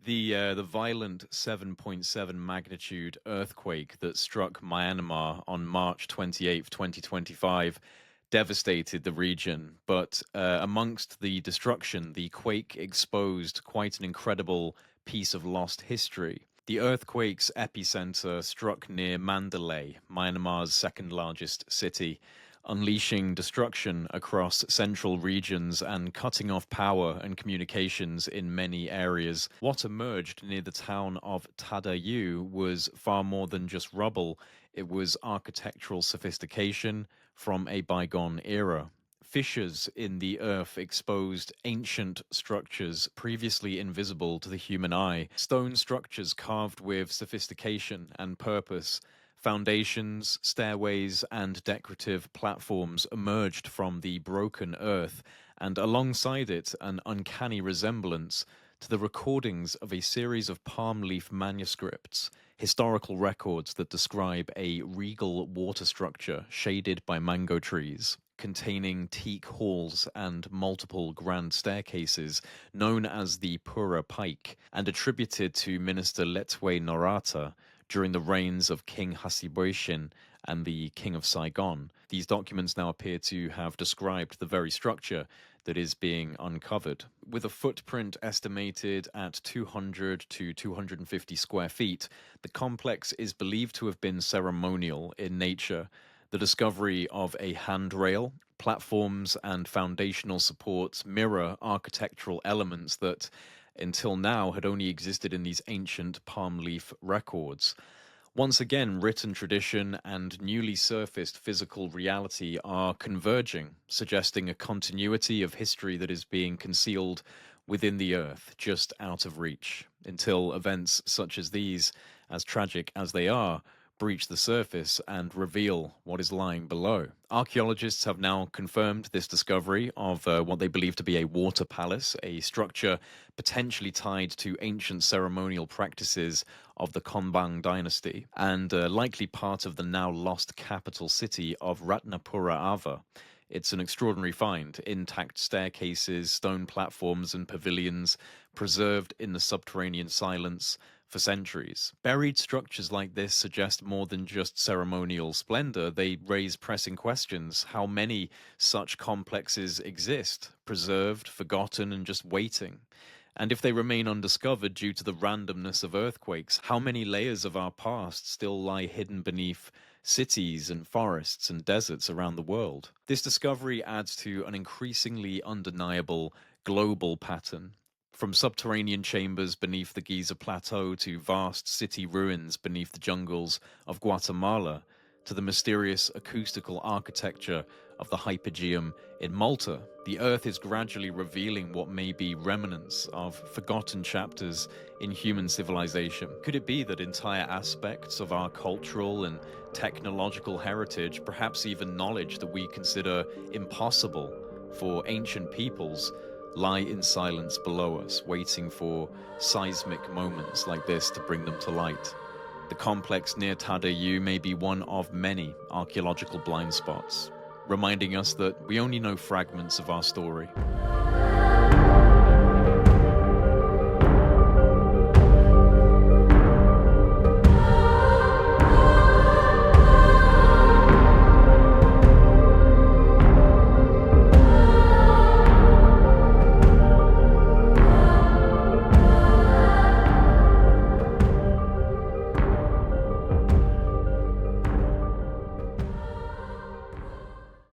The violent 7.7 magnitude earthquake that struck Myanmar on March 28th, 2025 devastated the region. But amongst the destruction, the quake exposed quite an incredible piece of lost history. The earthquake's epicenter struck near Mandalay, Myanmar's second largest city, unleashing destruction across central regions and cutting off power and communications in many areas. What emerged near the town of Tadayu was far more than just rubble, it was architectural sophistication from a bygone era. Fissures in the earth exposed ancient structures previously invisible to the human eye, stone structures carved with sophistication and purpose. Foundations, stairways, and decorative platforms emerged from the broken earth, and alongside it, an uncanny resemblance to the recordings of a series of palm leaf manuscripts, historical records that describe a regal water structure shaded by mango trees, containing teak halls and multiple grand staircases, known as the Pura Pike, and attributed to Minister Letwe Norata during the reigns of King Hasiboshin and the King of Saigon. These documents now appear to have described the very structure that is being uncovered. With a footprint estimated at 200 to 250 square feet, the complex is believed to have been ceremonial in nature. The discovery of a handrail, platforms, and foundational supports mirror architectural elements that until now had only existed in these ancient palm leaf records. Once again, written tradition and newly surfaced physical reality are converging, suggesting a continuity of history that is being concealed within the earth, just out of reach, until events such as these, as tragic as they are, breach the surface and reveal what is lying below. Archaeologists have now confirmed this discovery of what they believe to be a water palace, a structure potentially tied to ancient ceremonial practices of the Konbang dynasty, and likely part of the now lost capital city of Ratnapura Ava. It's an extraordinary find. Intact staircases, stone platforms, and pavilions preserved in the subterranean silence for centuries. Buried structures like this suggest more than just ceremonial splendor. They raise pressing questions. How many such complexes exist, preserved, forgotten, and just waiting? And if they remain undiscovered due to the randomness of earthquakes, how many layers of our past still lie hidden beneath cities and forests and deserts around the world? This discovery adds to an increasingly undeniable global pattern. From subterranean chambers beneath the Giza Plateau to vast city ruins beneath the jungles of Guatemala, to the mysterious acoustical architecture of the Hypogeum in Malta, the Earth is gradually revealing what may be remnants of forgotten chapters in human civilization. Could it be that entire aspects of our cultural and technological heritage, perhaps even knowledge that we consider impossible for ancient peoples, lie in silence below us, waiting for seismic moments like this to bring them to light? The complex near Tadayu may be one of many archaeological blind spots, reminding us that we only know fragments of our story.